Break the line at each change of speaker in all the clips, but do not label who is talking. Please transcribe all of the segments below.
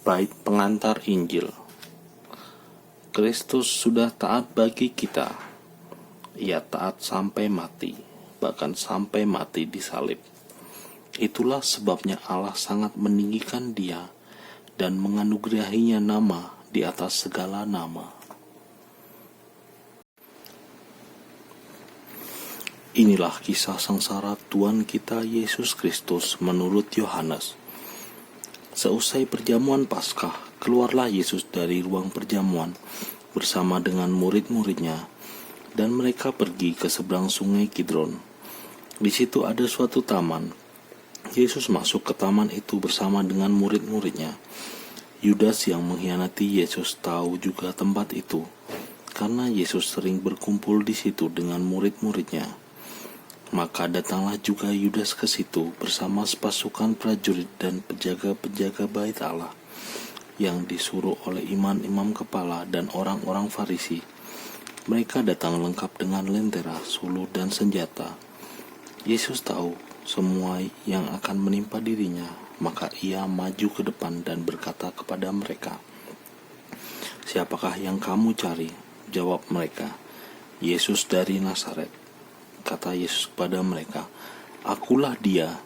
Bait pengantar Injil. Kristus sudah taat bagi kita. Ia taat sampai mati, bahkan sampai mati di salib. Itulah sebabnya Allah sangat meninggikan Dia dan menganugerahinya nama di atas segala nama. Inilah kisah sengsara Tuhan kita Yesus Kristus menurut Yohanes. Seusai perjamuan Paskah, keluarlah Yesus dari ruang perjamuan bersama dengan murid-muridnya, dan mereka pergi ke seberang sungai Kidron. Di situ ada suatu taman. Yesus masuk ke taman itu bersama dengan murid-muridnya. Yudas yang mengkhianati Yesus tahu juga tempat itu, karena Yesus sering berkumpul di situ dengan murid-muridnya. Maka datanglah juga Yudas ke situ bersama sepasukan prajurit dan penjaga-penjaga bait Allah yang disuruh oleh imam-imam kepala dan orang-orang Farisi. Mereka datang lengkap dengan lentera, sulu, dan senjata. Yesus tahu semua yang akan menimpa dirinya, maka ia maju ke depan dan berkata kepada mereka, "Siapakah yang kamu cari?" Jawab mereka, "Yesus dari Nazaret." Kata Yesus kepada mereka, "Akulah Dia."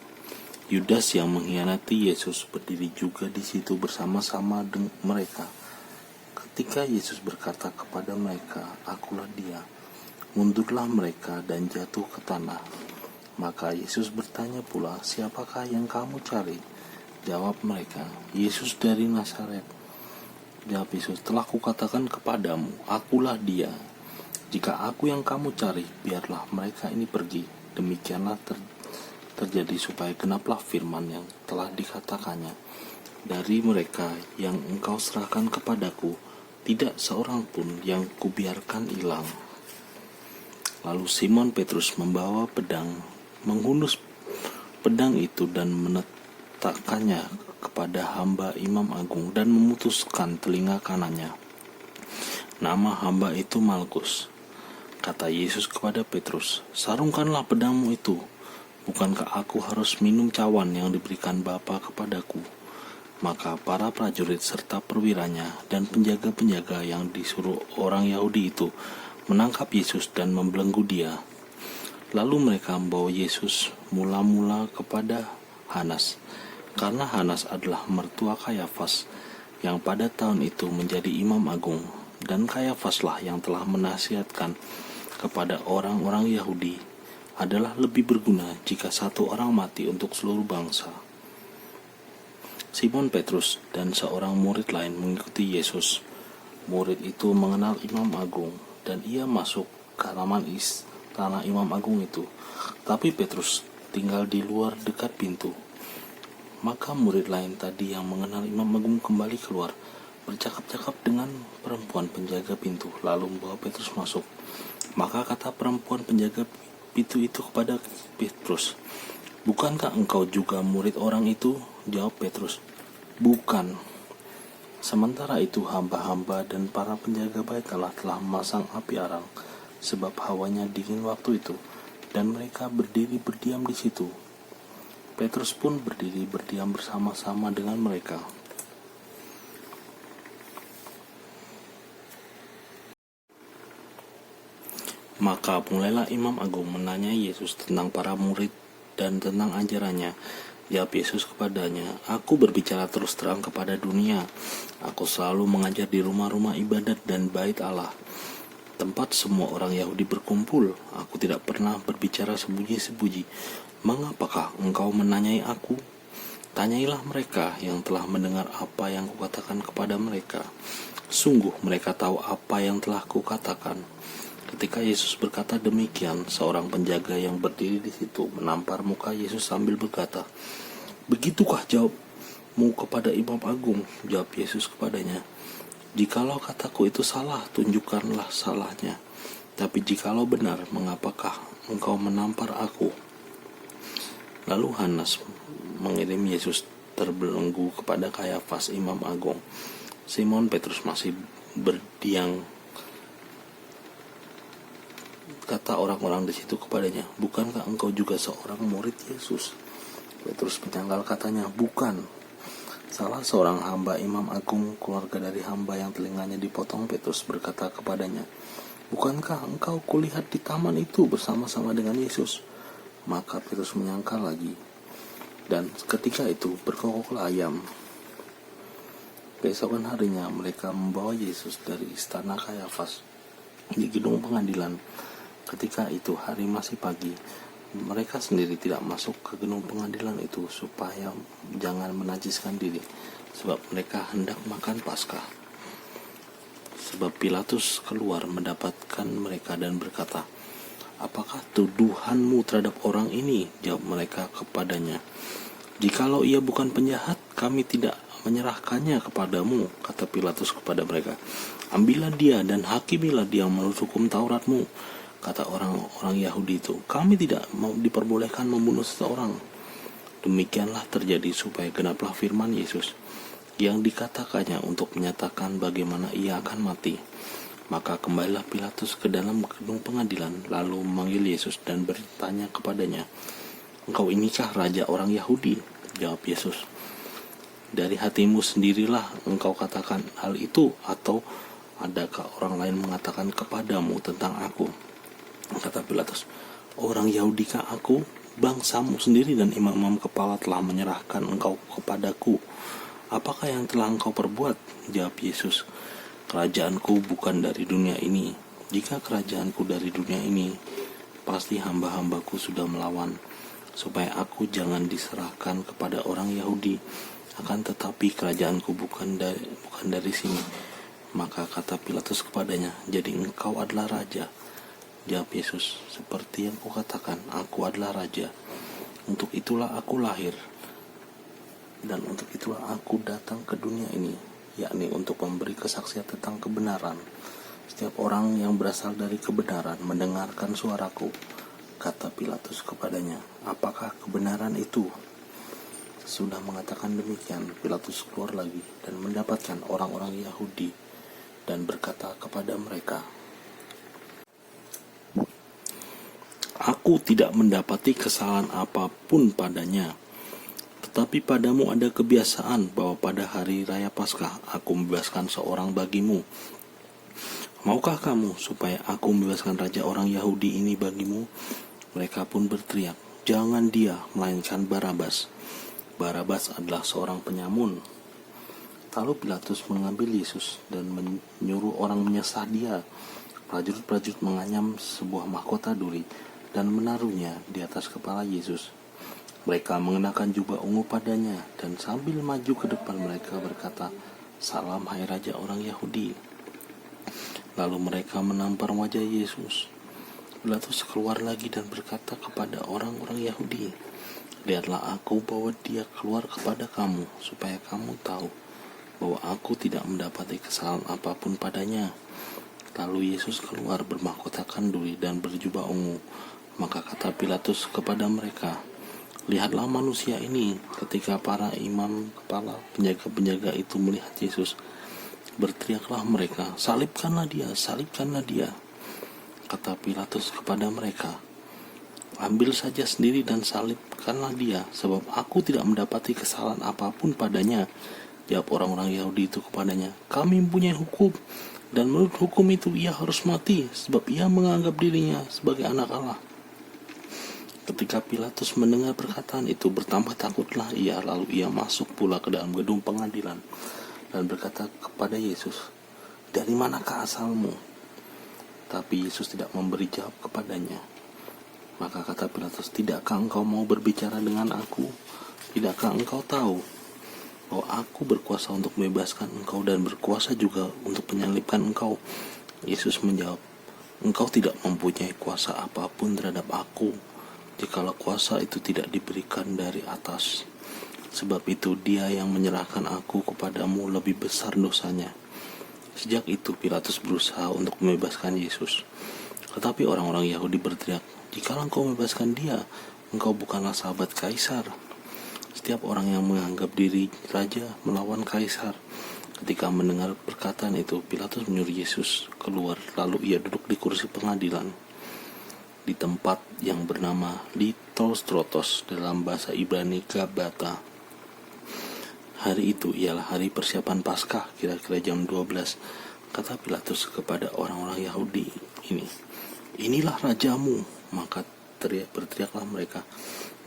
Yudas yang mengkhianati Yesus berdiri juga di situ bersama-sama dengan mereka. Ketika Yesus berkata kepada mereka, "Akulah Dia," mundurlah mereka dan jatuh ke tanah. Maka Yesus bertanya pula, "Siapakah yang kamu cari?" Jawab mereka, "Yesus dari Nazaret." Jawab Yesus, "Telah kukatakan kepadamu, akulah Dia. Jika aku yang kamu cari, biarlah mereka ini pergi." Demikianlah terjadi supaya genaplah firman yang telah dikatakannya, "Dari mereka yang engkau serahkan kepadaku, tidak seorang pun yang kubiarkan hilang." Lalu Simon Petrus membawa pedang, menghunus pedang itu dan menetapkannya kepada hamba imam agung dan memutuskan telinga kanannya. Nama hamba itu Malkus. Kata Yesus kepada Petrus, "Sarungkanlah pedangmu itu. Bukankah aku harus minum cawan yang diberikan Bapa kepadaku?" Maka para prajurit serta perwiranya dan penjaga-penjaga yang disuruh orang Yahudi itu menangkap Yesus dan membelenggu Dia. Lalu mereka membawa Yesus mula-mula kepada Hanas, karena Hanas adalah mertua Kayafas yang pada tahun itu menjadi imam agung, dan Kayafaslah yang telah menasihatkan kepada orang-orang Yahudi adalah lebih berguna jika satu orang mati untuk seluruh bangsa. Simon Petrus dan seorang murid lain mengikuti Yesus. Murid itu mengenal imam agung, dan ia masuk ke halaman istana imam agung itu. Tapi Petrus tinggal di luar dekat pintu. Maka murid lain tadi yang mengenal imam agung kembali keluar, bercakap-cakap dengan perempuan penjaga pintu, lalu membawa Petrus masuk. Maka kata perempuan penjaga pintu itu kepada Petrus, "Bukankah engkau juga murid orang itu?" Jawab Petrus, "Bukan." Sementara itu hamba-hamba dan para penjaga bait Allah telah memasang api arang, sebab hawanya dingin waktu itu, dan mereka berdiri berdiam di situ. Petrus pun berdiri berdiam bersama-sama dengan mereka. Maka mulailah imam agung menanya Yesus tentang para murid dan tentang ajarannya. Jawab Yesus kepadanya, "Aku berbicara terus terang kepada dunia. Aku selalu mengajar di rumah-rumah ibadat dan bait Allah, tempat semua orang Yahudi berkumpul. Aku tidak pernah berbicara sembunyi-sembunyi. Mengapakah engkau menanyai aku? Tanyailah mereka yang telah mendengar apa yang kukatakan kepada mereka. Sungguh mereka tahu apa yang telah kukatakan." Ketika Yesus berkata demikian, seorang penjaga yang berdiri di situ menampar muka Yesus sambil berkata, "Begitukah jawabmu kepada imam agung?" Jawab Yesus kepadanya, "Jikalau kataku itu salah, tunjukkanlah salahnya. Tapi jikalau benar, mengapakah engkau menampar aku?" Lalu Hanas mengirim Yesus terbelenggu kepada Kayafas imam agung. Simon Petrus masih berdiam. Kata orang-orang di situ kepadanya, "Bukankah engkau juga seorang murid Yesus?" Petrus menyangkal katanya, "Bukan." Salah seorang hamba imam agung, keluarga dari hamba yang telinganya dipotong, Petrus berkata kepadanya, "Bukankah engkau kulihat di taman itu bersama-sama dengan Yesus?" Maka Petrus menyangka lagi, dan ketika itu berkokoklah ayam. Keesokan harinya mereka membawa Yesus dari istana Kayafas di gedung pengadilan. Ketika itu hari masih pagi. Mereka sendiri tidak masuk ke gedung pengadilan itu supaya jangan menajiskan diri, sebab mereka hendak makan Paskah. Sebab Pilatus keluar mendapatkan mereka dan berkata, "Apakah tuduhanmu terhadap orang ini?" Jawab mereka kepadanya, "Jikalau ia bukan penjahat, kami tidak menyerahkannya kepadamu." Kata Pilatus kepada mereka, "Ambillah dia dan hakimilah dia menurut hukum Tauratmu." Kata orang-orang Yahudi itu, "Kami tidak mau diperbolehkan membunuh seseorang." Demikianlah terjadi supaya genaplah firman Yesus yang dikatakannya untuk menyatakan bagaimana ia akan mati. Maka kembalilah Pilatus ke dalam gedung pengadilan, lalu memanggil Yesus dan bertanya kepadanya, "Engkau inikah raja orang Yahudi?" Jawab Yesus, "Dari hatimu sendirilah engkau katakan hal itu, atau adakah orang lain mengatakan kepadamu tentang aku?" Kata Pilatus, "Orang Yahudikah aku? Bangsamu sendiri dan imam-imam kepala telah menyerahkan engkau kepadaku. Apakah yang telah engkau perbuat?" Jawab Yesus, "Kerajaanku bukan dari dunia ini. Jika kerajaanku dari dunia ini, pasti hamba-hambaku sudah melawan, supaya aku jangan diserahkan kepada orang Yahudi. Akan tetapi kerajaanku bukan dari sini." Maka kata Pilatus kepadanya, "Jadi engkau adalah raja?" Jawab Yesus, "Seperti yang kukatakan, aku adalah raja. Untuk itulah aku lahir, dan untuk itulah aku datang ke dunia ini, yakni untuk memberi kesaksian tentang kebenaran. Setiap orang yang berasal dari kebenaran mendengarkan suaraku." Kata Pilatus kepadanya, "Apakah kebenaran itu?" Sudah mengatakan demikian, Pilatus keluar lagi dan mendapatkan orang-orang Yahudi dan berkata kepada mereka, "Aku tidak mendapati kesalahan apapun padanya. Tetapi padamu ada kebiasaan bahwa pada hari raya Paskah aku membebaskan seorang bagimu. Maukah kamu supaya aku membebaskan raja orang Yahudi ini bagimu?" Mereka pun berteriak, "Jangan dia, melainkan Barabas." Barabas adalah seorang penyamun. Lalu Pilatus mengambil Yesus dan menyuruh orang menyesah dia. Prajurit-prajurit menganyam sebuah mahkota duri dan menaruhnya di atas kepala Yesus. Mereka mengenakan jubah ungu padanya, dan sambil maju ke depan mereka berkata, "Salam, hai Raja orang Yahudi." Lalu mereka menampar wajah Yesus. Pilatus keluar lagi dan berkata kepada orang-orang Yahudi, "Lihatlah, aku bawa dia keluar kepada kamu, supaya kamu tahu bahwa aku tidak mendapati kesalahan apapun padanya." Lalu Yesus keluar bermahkotakan duri dan berjubah ungu. Maka kata Pilatus kepada mereka, "Lihatlah manusia ini." Ketika para imam kepala penjaga-penjaga itu melihat Yesus, berteriaklah mereka, "Salibkanlah dia, salibkanlah dia." Kata Pilatus kepada mereka, "Ambil saja sendiri dan salibkanlah dia, sebab aku tidak mendapati kesalahan apapun padanya." Jawab orang-orang Yahudi itu kepadanya, "Kami mempunyai hukum, dan menurut hukum itu ia harus mati, sebab ia menganggap dirinya sebagai anak Allah." Ketika Pilatus mendengar perkataan itu, bertambah takutlah ia, lalu ia masuk pula ke dalam gedung pengadilan dan berkata kepada Yesus, "Dari manakah asalmu?" Tapi Yesus tidak memberi jawab kepadanya. Maka kata Pilatus, "Tidakkah engkau mau berbicara dengan aku? Tidakkah engkau tahu bahwa aku berkuasa untuk membebaskan engkau dan berkuasa juga untuk menyalibkan engkau?" Yesus menjawab, "Engkau tidak mempunyai kuasa apapun terhadap aku, jikalau kuasa itu tidak diberikan dari atas. Sebab itu dia yang menyerahkan aku kepadamu lebih besar dosanya." Sejak itu Pilatus berusaha untuk membebaskan Yesus. Tetapi orang-orang Yahudi berteriak, "Jikalau engkau membebaskan dia, engkau bukanlah sahabat Kaisar." Setiap orang yang menganggap diri raja melawan Kaisar. Ketika mendengar perkataan itu, Pilatus menyuruh Yesus keluar, lalu ia duduk di kursi pengadilan di tempat yang bernama Litostrotos, dalam bahasa Ibrani Gabata. Hari itu ialah hari persiapan Paskah, kira-kira jam 12. Kata Pilatus kepada orang-orang Yahudi ini, "Inilah rajamu." Maka berteriaklah mereka,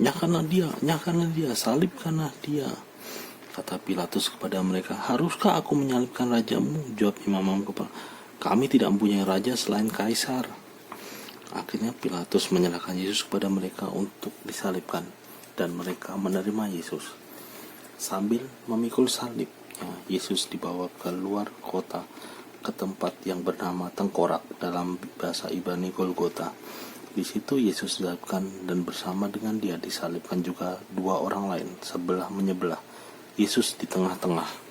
nyakakanlah dia, salibkanlah dia." Kata Pilatus kepada mereka, "Haruskah aku menyalibkan rajamu?" Jawab imam-imam kepala, "Kami tidak mempunyai raja selain Kaisar." Akhirnya Pilatus menyerahkan Yesus kepada mereka untuk disalibkan, dan mereka menerima Yesus. Sambil memikul salibnya, Yesus dibawa ke luar kota, ke tempat yang bernama Tengkorak, dalam bahasa Ibrani Golgota. Di situ Yesus disalibkan, dan bersama dengan dia disalibkan juga dua orang lain, sebelah menyebelah. Yesus di tengah-tengah.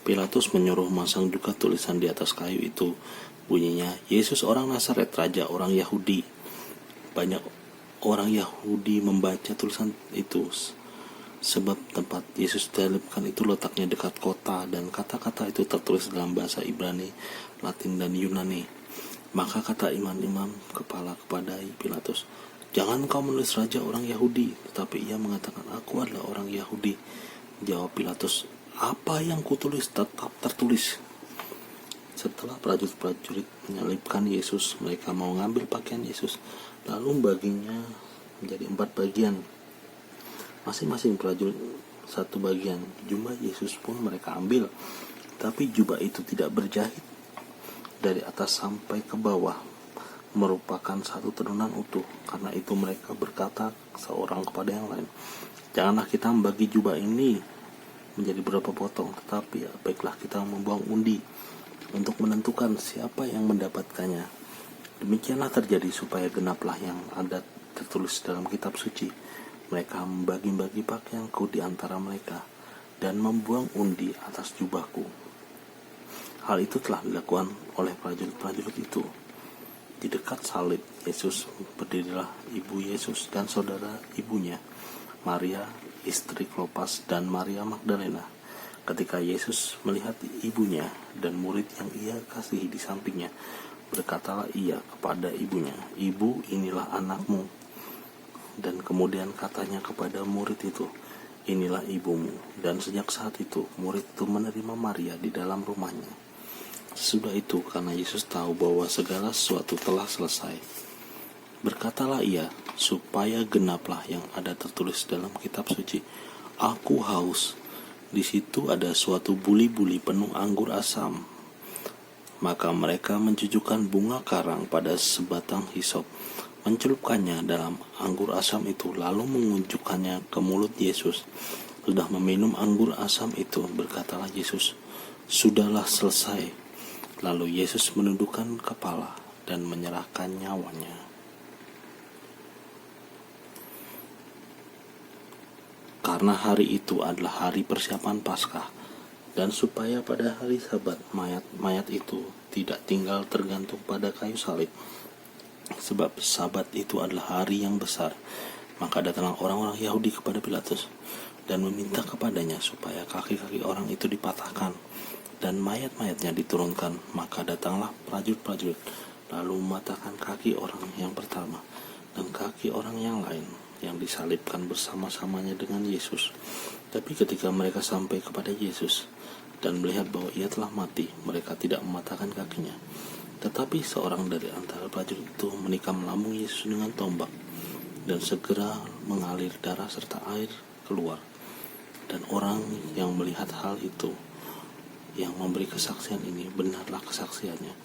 Pilatus menyuruh masang juga tulisan di atas kayu itu. Bunyinya, "Yesus orang Nazaret, Raja orang Yahudi." Banyak orang Yahudi membaca tulisan itu, sebab tempat Yesus disalibkan itu letaknya dekat kota, dan kata-kata itu tertulis dalam bahasa Ibrani, Latin, dan Yunani. Maka kata imam-imam kepala kepada Pilatus, "Jangan kau menulis Raja orang Yahudi." Tetapi ia mengatakan, "Aku adalah orang Yahudi." Jawab Pilatus, "Apa yang kutulis tetap tertulis." Setelah prajurit-prajurit menyalibkan Yesus, mereka mau mengambil pakaian Yesus, lalu membaginya menjadi 4 bagian. Masing-masing prajurit satu bagian. Jubah Yesus pun mereka ambil, tapi jubah itu tidak berjahit dari atas sampai ke bawah, merupakan satu tenunan utuh. Karena itu mereka berkata seorang kepada yang lain, "Janganlah kita membagi jubah ini menjadi berapa potong, tetapi baiklah kita membuang undi untuk menentukan siapa yang mendapatkannya." Demikianlah terjadi supaya genaplah yang ada tertulis dalam kitab suci. Mereka membagi-bagi pakaianku di antara mereka dan membuang undi atas jubahku. Hal itu telah dilakukan oleh prajurit-prajurit itu. Di dekat salib Yesus berdirilah ibu Yesus dan saudara ibunya, Maria, istri Klopas, dan Maria Magdalena. Ketika Yesus melihat ibunya dan murid yang ia kasihi di sampingnya, berkatalah ia kepada ibunya, "Ibu, inilah anakmu." Dan kemudian katanya kepada murid itu, "Inilah ibumu." Dan sejak saat itu, murid itu menerima Maria di dalam rumahnya. Sesudah itu, karena Yesus tahu bahwa segala sesuatu telah selesai, berkatalah ia, supaya genaplah yang ada tertulis dalam kitab suci, "Aku haus." Di situ ada suatu buli-buli penuh anggur asam. Maka mereka mencucukkan bunga karang pada sebatang hisop, mencelupkannya dalam anggur asam itu, lalu mengunjukkannya ke mulut Yesus. Sudah meminum anggur asam itu, berkatalah Yesus, "Sudahlah selesai." Lalu Yesus menundukkan kepala dan menyerahkan nyawanya. Karena hari itu adalah hari persiapan Paskah, dan supaya pada hari Sabat mayat itu tidak tinggal tergantung pada kayu salib, sebab Sabat itu adalah hari yang besar, maka datanglah orang-orang Yahudi kepada Pilatus dan meminta kepadanya supaya kaki-kaki orang itu dipatahkan dan mayat-mayatnya diturunkan. Maka datanglah prajurit-prajurit lalu mematahkan kaki orang yang pertama dan kaki orang yang lain yang disalibkan bersama-samanya dengan Yesus. Tapi ketika mereka sampai kepada Yesus dan melihat bahwa ia telah mati, mereka tidak mematahkan kakinya. Tetapi seorang dari antara prajurit itu menikam lambung Yesus dengan tombak, dan segera mengalir darah serta air keluar. Dan orang yang melihat hal itu, yang memberi kesaksian ini, benarlah kesaksiannya,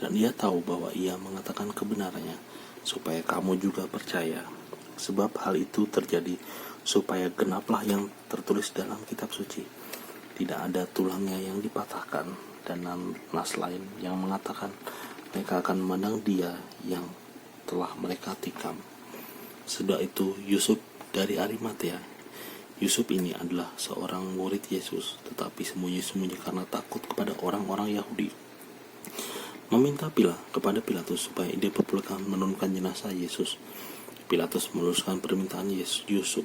dan ia tahu bahwa ia mengatakan kebenarannya, supaya kamu juga percaya. Sebab hal itu terjadi supaya genaplah yang tertulis dalam kitab suci, "Tidak ada tulangnya yang dipatahkan." Dan nas lain yang mengatakan, mereka akan memandang dia yang telah mereka tikam. Sesudah itu Yusuf dari Arimatea. Yusuf ini adalah seorang murid Yesus, tetapi sembunyi-sembunyi karena takut kepada orang-orang Yahudi, meminta kepada Pilatus supaya dia diperbolehkan menurunkan jenazah Yesus. Pilatus meneruskan permintaan Yusuf.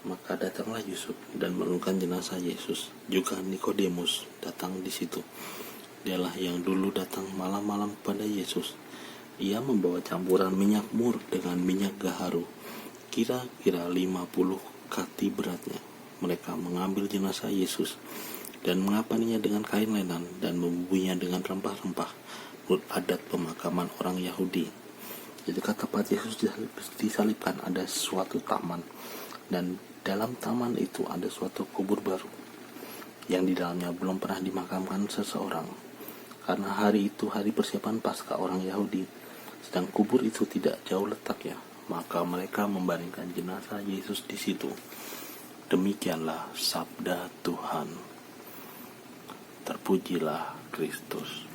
Maka datanglah Yusuf dan menurunkan jenazah Yesus. Juga Nikodemus datang di situ. Dialah yang dulu datang malam-malam kepada Yesus. Ia membawa campuran minyak mur dengan minyak gaharu. kira-kira 50 kati beratnya. Mereka mengambil jenazah Yesus dan mengapaninya dengan kain lenan dan membubuhinya dengan rempah-rempah menurut adat pemakaman orang Yahudi. Jadi tempat Yesus disalibkan ada suatu taman, dan dalam taman itu ada suatu kubur baru yang di dalamnya belum pernah dimakamkan seseorang, karena hari itu hari persiapan Paskah orang Yahudi, sedang kubur itu tidak jauh letaknya. Maka mereka membaringkan jenazah Yesus di situ. Demikianlah sabda Tuhan. Terpujilah Kristus.